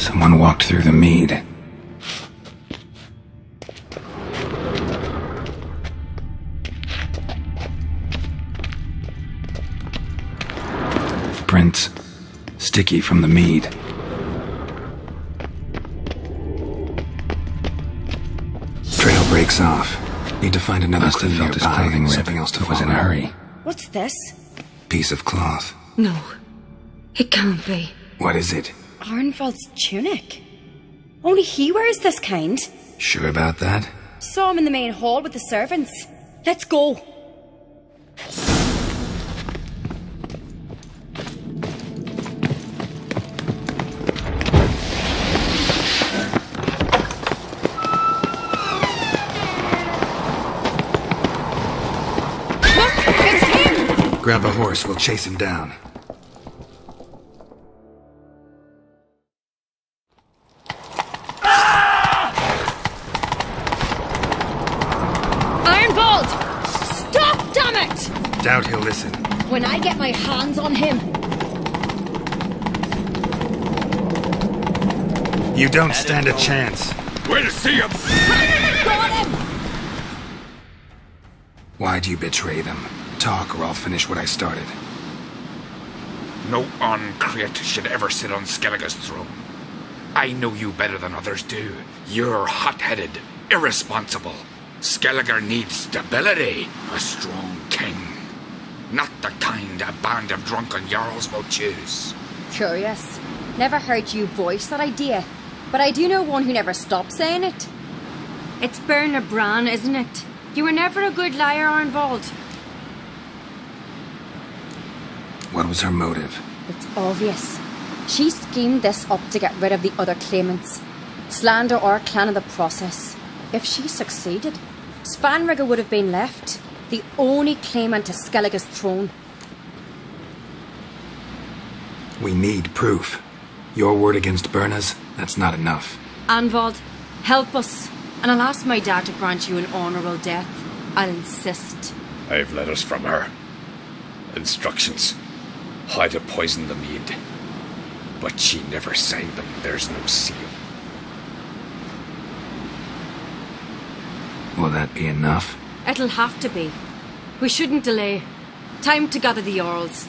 Someone walked through the mead. Prints. Sticky from the mead. Trail breaks off. Need to find another clue nearby. Something else to was in a hurry. What's this? Piece of cloth. No. It can't be. What is it? Arnvald's tunic. Only he wears this kind. Sure about that? Saw him in the main hall with the servants. Let's go. Grab a horse, we'll chase him down. Arnvald! Stop, damn it! Doubt he'll listen. When I get my hands on him... You don't stand a chance. We'll see him! Got him! Why'd you betray them? Talk or I'll finish what I started. No uncreate should ever sit on Skellige's throne. I know you better than others do. You're hot-headed, irresponsible. Skellige needs stability, a strong king. Not the kind a band of drunken jarls will choose. Curious. Never heard you voice that idea, but I do know one who never stops saying it. It's Berna Bran, isn't it? You were never a good liar, Arnvald. What was her motive? It's obvious. She schemed this up to get rid of the other claimants. Slander our clan in the process. If she succeeded, Svanrige would have been left, the only claimant to Skellige's throne. We need proof. Your word against Berna's, that's not enough. Arnvald, help us, and I'll ask my dad to grant you an honourable death. I'll insist. I've letters from her. Instructions. How to poison the mead. But she never signed them. There's no seal. Will that be enough? It'll have to be. We shouldn't delay. Time to gather the Jarls.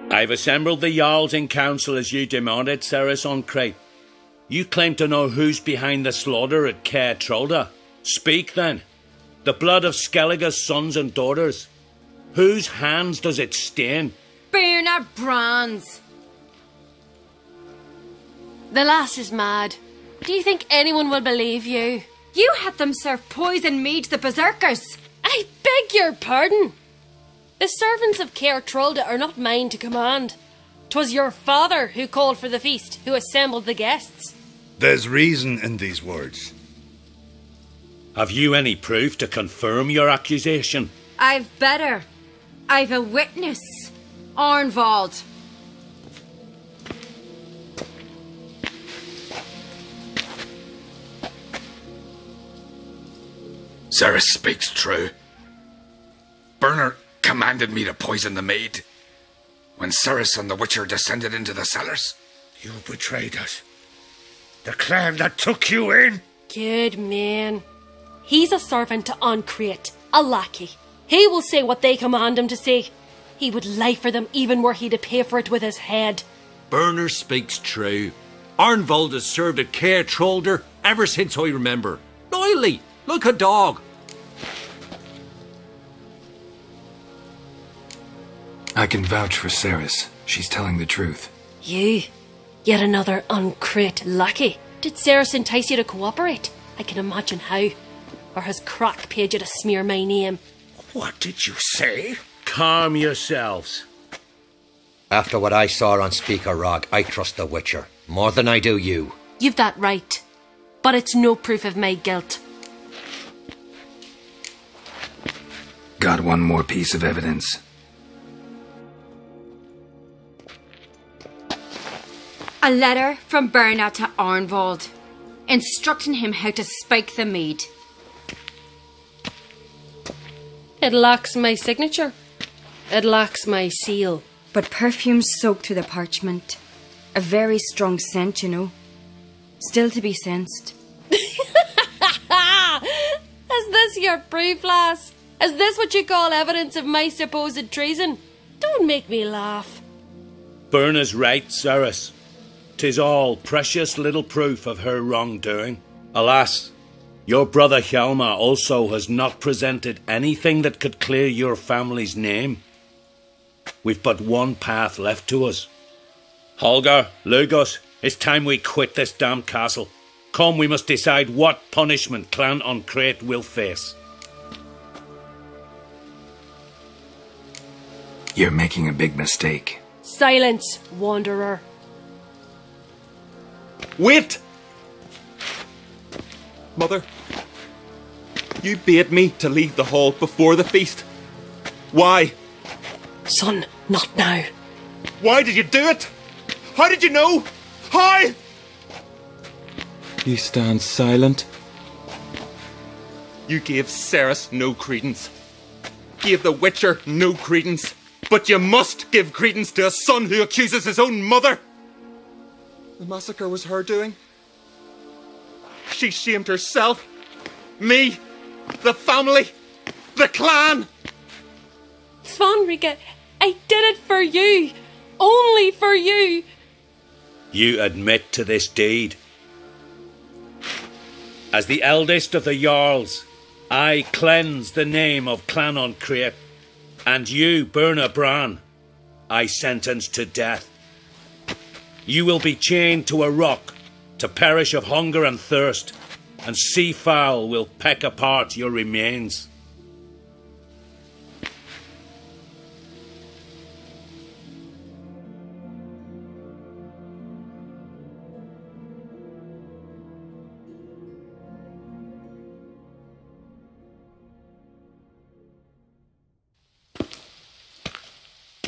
I've assembled the Jarls in council as you demanded, Ceres on Crate. You claim to know who's behind the slaughter at Caer Trolda. Speak then. The blood of Skellige's sons and daughters. Whose hands does it stain? Berna Bran's. The lass is mad. Do you think anyone will believe you? You had them serve poison mead to the berserkers. I beg your pardon. The servants of Caer Trolda are not mine to command. 'Twas your father who called for the feast, who assembled the guests. There's reason in these words. Have you any proof to confirm your accusation? I've better. I've a witness. Arnvald. Ceres speaks true. Berna commanded me to poison the maid. When Ceres and the Witcher descended into the cellars. You betrayed us. The clan that took you in. Good man. He's a servant to Ancrete, a lackey. He will say what they command him to say. He would lie for them even were he to pay for it with his head. Berner speaks true. Arnvald has served at Caer Trolder ever since I remember. Loyally, like a dog. I can vouch for Ceres. She's telling the truth. You? Yet another Ancrete lackey? Did Ceres entice you to cooperate? I can imagine how. Or has Crack paid you to smear my name? What did you say? Calm yourselves. After what I saw on Speaker Rock, I trust the Witcher. More than I do you. You've that right. But it's no proof of my guilt. Got one more piece of evidence. A letter from Berna to Arnvald, instructing him how to spike the mead. It lacks my signature. It lacks my seal. But perfume soaked through the parchment. A very strong scent, you know. Still to be sensed. Is this your proof, lass? Is this what you call evidence of my supposed treason? Don't make me laugh. Berna's right, Ceres. 'Tis all precious little proof of her wrongdoing. Alas, your brother Hjalmar also has not presented anything that could clear your family's name. We've but one path left to us. Holger, Lugos, it's time we quit this damn castle. Come, we must decide what punishment Clan on Crete will face. You're making a big mistake. Silence, wanderer. Wait! Mother, you bade me to leave the hall before the feast. Why? Son, not now. Why did you do it? How did you know? How? You stand silent. You gave Ceres no credence. Gave the Witcher no credence. But you must give credence to a son who accuses his own mother. The massacre was her doing. She shamed herself, me, the family, the clan. Svanrika, I did it for you. Only for you. You admit to this deed. As the eldest of the Jarls, I cleanse the name of Clan on Crete, and you, Berna Bran, I sentence to death. You will be chained to a rock to perish of hunger and thirst, and sea fowl will peck apart your remains.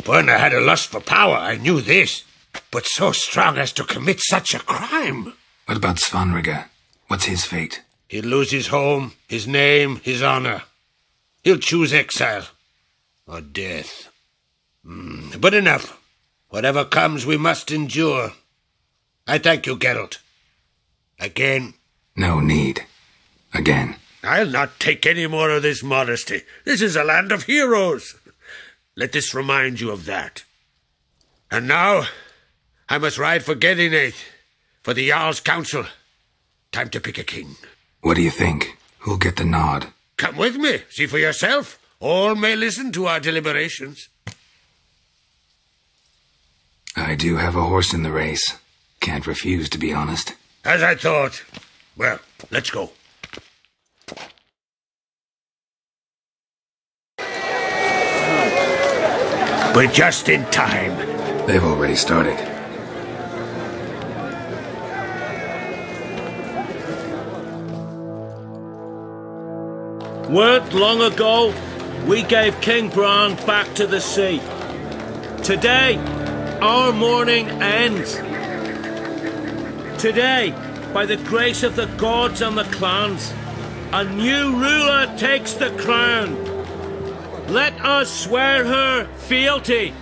Berna had a lust for power, I knew this. But so strong as to commit such a crime. What about Svanrika? What's his fate? He'll lose his home, his name, his honor. He'll choose exile. Or death. But enough. Whatever comes, we must endure. I thank you, Geralt. Again. No need. Again. I'll not take any more of this modesty. This is a land of heroes. Let this remind you of that. And now, I must ride for Gedinath, for the Jarl's Council. Time to pick a king. What do you think? Who'll get the nod? Come with me, see for yourself. All may listen to our deliberations. I do have a horse in the race. Can't refuse, to be honest. As I thought. Well, let's go. We're just in time. They've already started. Weren't long ago, we gave King Bran back to the sea. Today, our mourning ends. Today, by the grace of the gods and the clans, a new ruler takes the crown. Let us swear her fealty.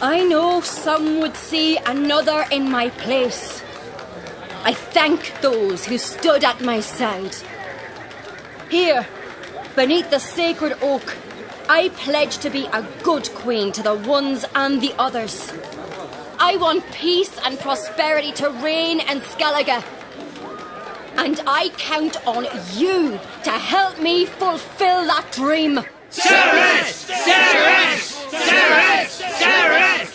I know some would see another in my place. I thank those who stood at my side. Here, beneath the sacred oak, I pledge to be a good queen to the ones and the others. I want peace and prosperity to reign in Skellige. And I count on you to help me fulfill that dream. Ceres! Ceres! Ceres! Ceres!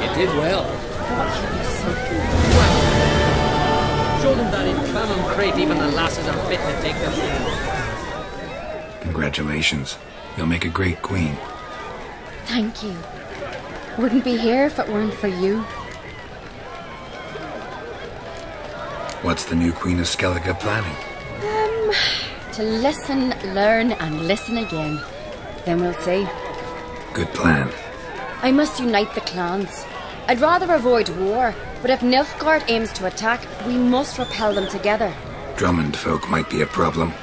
You did well. told him that in Clan Crate even the lasses are fit to take them. Congratulations. You'll make a great queen. Thank you. Wouldn't be here if it weren't for you. What's the new Queen of Skellige planning? To listen, learn, and listen again. Then we'll see. Good plan. I must unite the clans. I'd rather avoid war, but if Nilfgaard aims to attack, we must repel them together. Drummond folk might be a problem.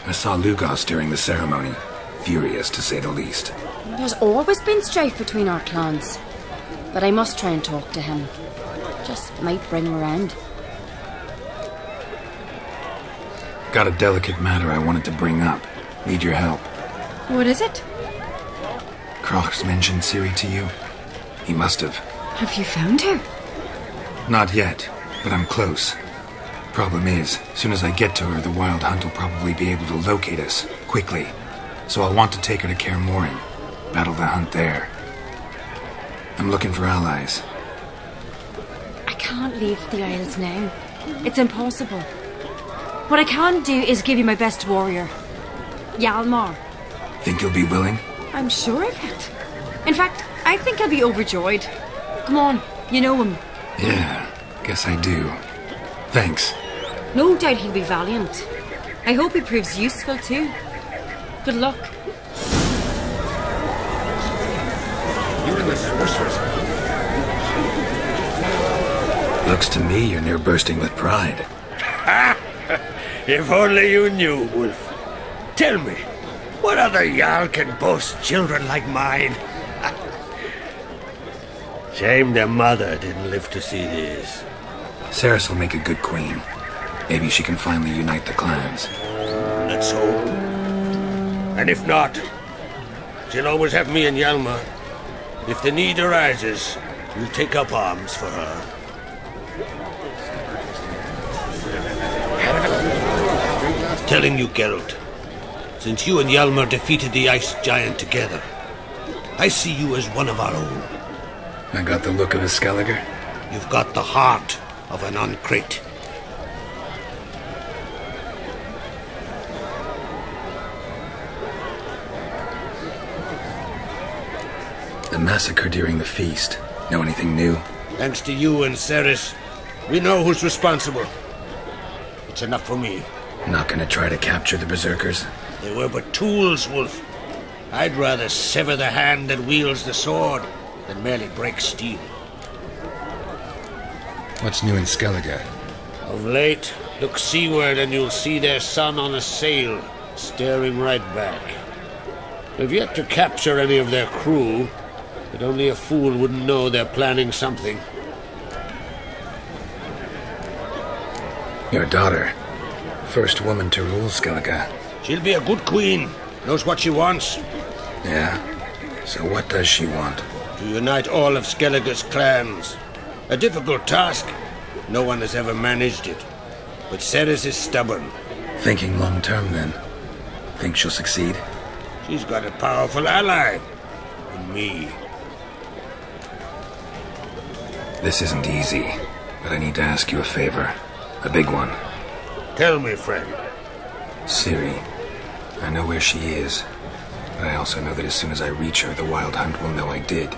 I saw Lugos during the ceremony. Furious, to say the least. There's always been strife between our clans. But I must try and talk to him. Just might bring him around. Got a delicate matter I wanted to bring up. Need your help. What is it? Crocs mentioned Ciri to you? He must have. Have you found her? Not yet, but I'm close. Problem is, soon as I get to her, the Wild Hunt will probably be able to locate us, quickly. So I'll want to take her to Kaer Morhen. Battle the hunt there. I'm looking for allies. I can't leave the Isles now. It's impossible. What I can do is give you my best warrior. Hjalmar. Think you'll be willing? I'm sure of it. In fact, I think I'll be overjoyed. Come on, you know him. Yeah, guess I do. Thanks. No doubt he'll be valiant. I hope he proves useful too. Good luck. You're in the sorcerer's. Looks to me you're near bursting with pride. If only you knew, Wolf. Tell me, what other Jarl can boast children like mine? Shame their mother didn't live to see this. Ceres will make a good queen. Maybe she can finally unite the clans. Let's hope. And if not, she'll always have me and Hjalmar. If the need arises, we'll take up arms for her. Telling you, Geralt, since you and Hjalmar defeated the Ice Giant together, I see you as one of our own. I got the look of a Skellige. You've got the heart of an Uncrate. The massacre during the feast. Know anything new? Thanks to you and Ceres, we know who's responsible. It's enough for me. Not gonna try to capture the berserkers? They were but tools, Wolf. I'd rather sever the hand that wields the sword than merely break steel. What's new in Skellige? Of late, look seaward and you'll see their sun on a sail, staring right back. We've yet to capture any of their crew, but only a fool wouldn't know they're planning something. Your daughter. First woman to rule Skellige. She'll be a good queen. Knows what she wants. Yeah? So what does she want? To unite all of Skellige's clans. A difficult task. No one has ever managed it. But Ceres is stubborn. Thinking long term, then? Think she'll succeed? She's got a powerful ally. In me. This isn't easy, but I need to ask you a favor. A big one. Tell me, friend. Ciri. I know where she is, but I also know that as soon as I reach her, the Wild Hunt will know I did.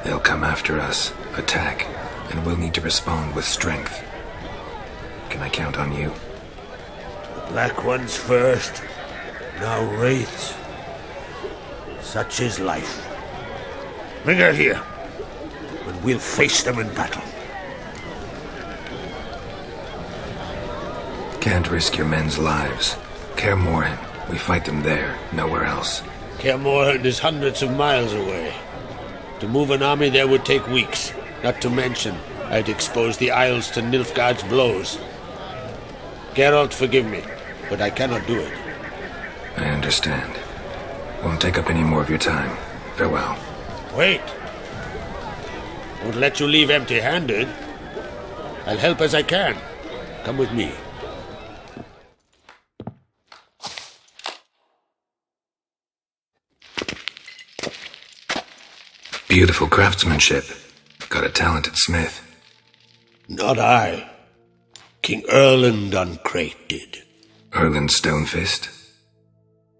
They'll come after us, attack, and we'll need to respond with strength. Can I count on you? The Black Ones first, now Wraiths. Such is life. Bring her here, and we'll face them in battle. Can't risk your men's lives. Kaer Morhen. We fight them there, nowhere else. Kaer Morhen is hundreds of miles away. To move an army there would take weeks. Not to mention, I'd expose the Isles to Nilfgaard's blows. Geralt, forgive me, but I cannot do it. I understand. Won't take up any more of your time. Farewell. Wait. Won't let you leave empty-handed. I'll help as I can. Come with me. Beautiful craftsmanship. Got a talented smith. Not I. King Erland on Crate did. Erland Stonefist?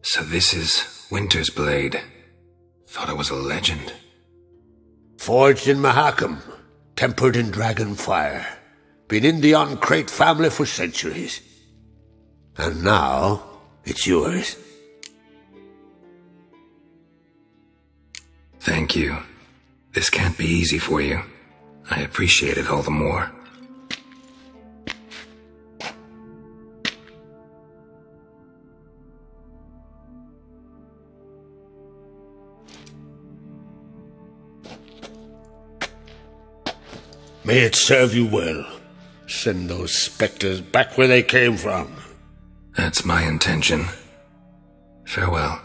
So this is Winter's Blade. Thought it was a legend. Forged in Mahakam, tempered in dragon fire. Been in the On Crate family for centuries. And now, it's yours. Thank you. This can't be easy for you. I appreciate it all the more. May it serve you well. Send those spectres back where they came from. That's my intention. Farewell.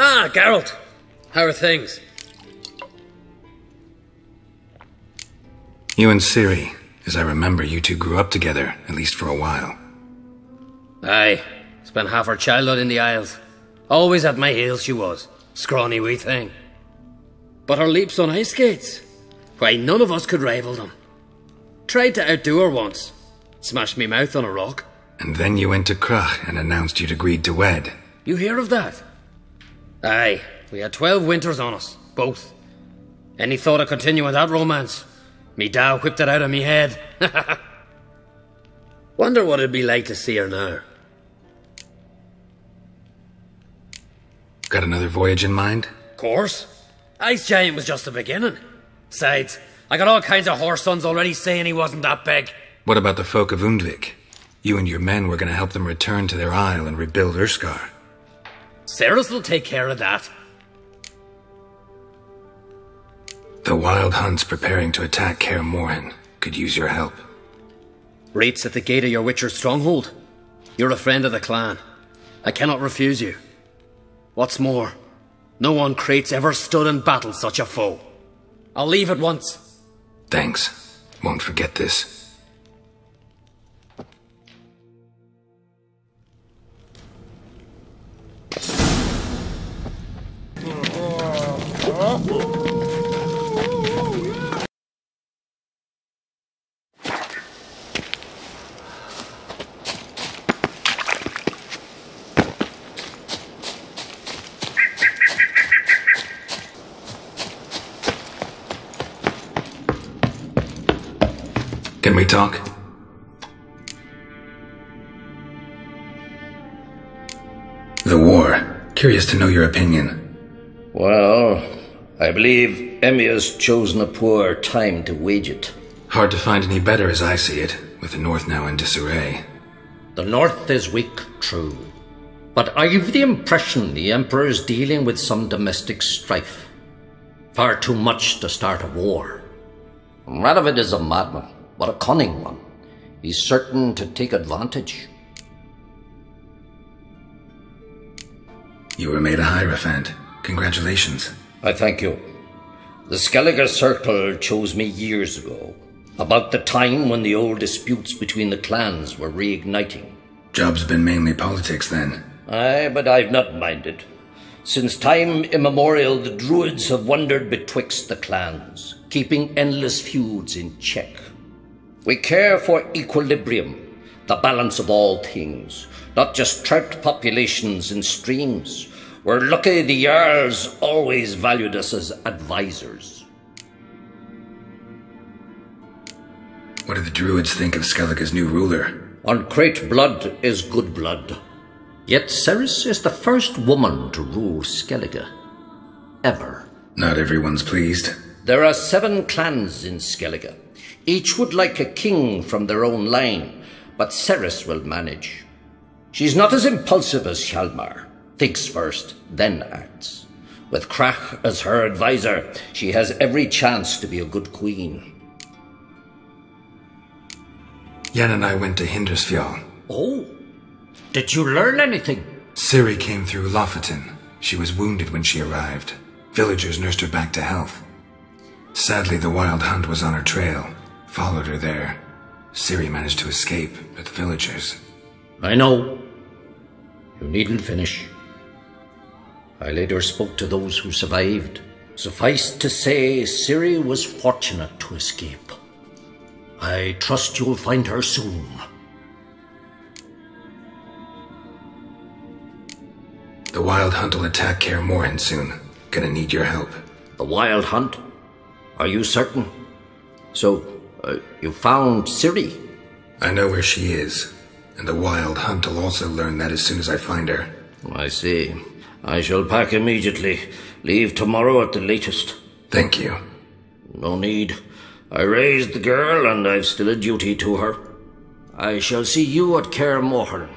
Ah, Geralt. How are things? You and Ciri, as I remember, you two grew up together, at least for a while. Aye. Spent half her childhood in the Isles. Always at my heels she was. Scrawny wee thing. But her leaps on ice skates, why, none of us could rival them. Tried to outdo her once. Smashed me mouth on a rock. And then you went to Crach and announced you'd agreed to wed. You hear of that? Aye. We had 12 winters on us, both. Any thought of continuing that romance? Me da whipped it out of me head. Wonder what it'd be like to see her now. Got another voyage in mind? Course. Ice Giant was just the beginning. Besides, I got all kinds of horse sons already saying he wasn't that big. What about the folk of Undvik? You and your men were going to help them return to their isle and rebuild Urskar. Ceres will take care of that. The Wild Hunt's preparing to attack Kaer Morhen. Could use your help. Rates at the gate of your Witcher's stronghold. You're a friend of the clan. I cannot refuse you. What's more, no one Crate's ever stood in battle such a foe. I'll leave at once. Thanks. Won't forget this. Can we talk? The war. Curious to know your opinion. Well, I believe Emmia's chosen a poor time to wage it. Hard to find any better as I see it, with the North now in disarray. The North is weak, true. But I've the impression the Emperor is dealing with some domestic strife. Far too much to start a war. Radovid is a madman, but a cunning one. He's certain to take advantage. You were made a Hierophant. Congratulations. I thank you. The Skellige Circle chose me years ago, about the time when the old disputes between the clans were reigniting. Job's been mainly politics then. Aye, but I've not minded. Since time immemorial, the Druids have wandered betwixt the clans, keeping endless feuds in check. We care for equilibrium, the balance of all things, not just trout populations and streams. We're lucky the Jarls always valued us as advisors. What do the Druids think of Skellige's new ruler? On Crate blood is good blood. Yet Ceres is the first woman to rule Skellige. Ever. Not everyone's pleased. There are 7 clans in Skellige. Each would like a king from their own line, but Ceres will manage. She's not as impulsive as Hjalmar. Thinks first, then acts. With Crach as her advisor, she has every chance to be a good queen. Jan and I went to Hindersfjall. Oh, did you learn anything? Ciri came through Lofoten. She was wounded when she arrived. Villagers nursed her back to health. Sadly, the Wild Hunt was on her trail, followed her there. Ciri managed to escape, but the villagers... I know. You needn't finish. I later spoke to those who survived. Suffice to say, Ciri was fortunate to escape. I trust you'll find her soon. The Wild Hunt will attack Kaer Morhen soon. Gonna need your help. The Wild Hunt? Are you certain? So, you found Ciri? I know where she is, and the Wild Hunt will also learn that as soon as I find her. I see. I shall pack immediately. Leave tomorrow at the latest. Thank you. No need. I raised the girl, and I've still a duty to her. I shall see you at Kaer Morhen.